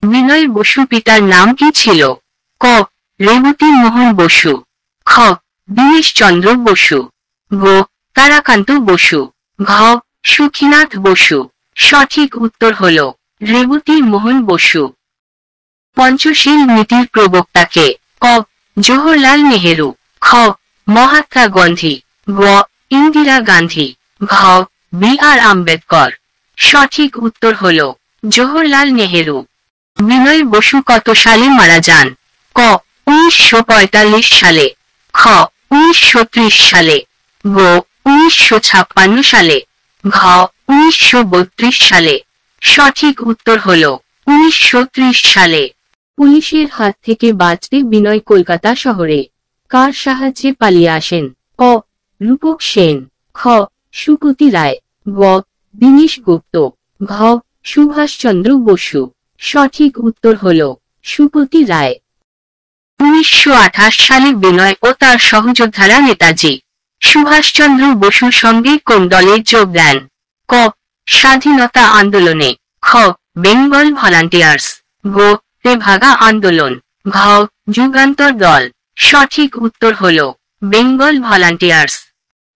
বিনয় বসু পিতার নাম কি ছিল? ক. রেবতী মোহন বসু। খ. দীনেশ চন্দ্র বসু। গ. তারাকান্ত বসু। ঘ. সুখীনাথ বসু। সঠিক উত্তর হল রেবতী মোহন বসু। পঞ্চশীল নীতির প্রবক্তা কে? ক. জওহরলাল নেহেরু। খ. মহাত্মা গান্ধী। গ. ইন্দিরা গান্ধী। ঘ. বি.আর. আম্বেদকর। সঠিক উত্তর হল জওহরলাল নেহেরু। বিনয় বসু কত সালে মারা যান? ক. 1945 সালে। খ. 1930 সালে। গ. 1956 সালে। ঘ. 1932 সালে। সঠিক উত্তর হল 1930 সালে। পুলিশের হাত থেকে বাঁচতে বিনয় কলকাতা শহরে কার সাহায্যে পালিয়ে আসেন? ক. রূপক সেন। খ. সুকতি রায়। গ. দীনেশ গুপ্ত। ঘ. সুভাষচন্দ্র বসু। সঠিক উত্তর হল সুকতি রায়। 1928 সালে বিনয় ও তার সহযোদ্ধারা নেতাজি সুভাষচন্দ্র বসুর সঙ্গে কোন দলে যোগ দেন? ক. স্বাধীনতা আন্দোলনে। খ. বেঙ্গল ভলান্টিয়ার্স। গ. তেভাগা আন্দোলন। ঘ. যুগান্তর দল। সঠিক উত্তর হল বেঙ্গল ভলান্টিয়ার্স।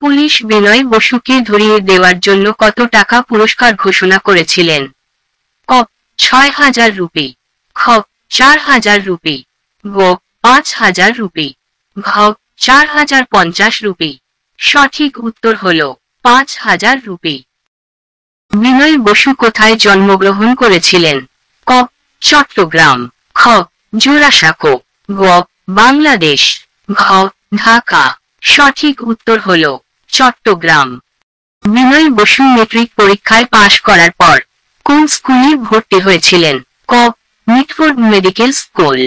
পুলিশ বিনয় বসুকে ধরিয়ে দেওয়ার জন্য কত টাকা পুরস্কার ঘোষণা করেছিলেন? ক. 6,000 রুপি। খ. 4,000 রুপি। গ. 5,000 রুপি। ঘ. 4,050 রুপি। সঠিক উত্তর হল 5,000 রুপি। বিনয় বসু কোথায় জন্মগ্রহণ করেছিলেন? ক. চট্টগ্রাম। খ. জোড়াসাঁকো। গ. বাংলাদেশ। ঘ. ঢাকা। সঠিক উত্তর হল চট্টগ্রাম। বিনয় বসু মেট্রিক পরীক্ষায় পাশ করার পর কোন স্কুলে ভর্তি হয়েছিলেন? ক. Mitford medical school.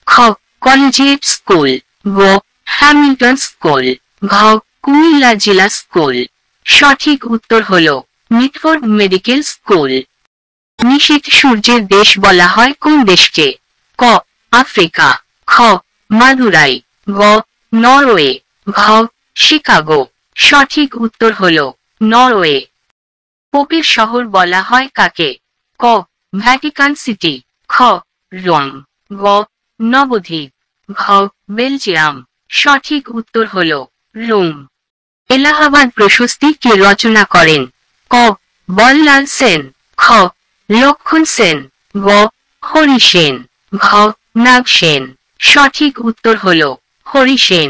খ. Collegiate school. গ. Hamilton school. ঘ. কুমিল্লা জিলা স্কুল। সঠিক উত্তর হল মিটফোর্ড মেডিকেল স্কুল। নিশীথ সূর্যের দেশ বলা হয় কোন দেশকে? ক. আফ্রিকা। খ. মাদুরাই। গ. নরওয়ে। ঘ. শিকাগো। সঠিক উত্তর হল নরওয়ে। পোপের শহর বলা হয় কাকে? ক. Vatican city. খ. রোম। গ. নবদ্বীপ। ঘ. বেলজিয়াম। সঠিক উত্তর হল রোম। এলাহাবাদ প্রশস্তি কে রচনা করেন? ক. বললাল সেন। খ. লক্ষণ সেন। গ. হরি সেন। ঘ. নাগ সেন। সঠিক উত্তর হল হরি সেন।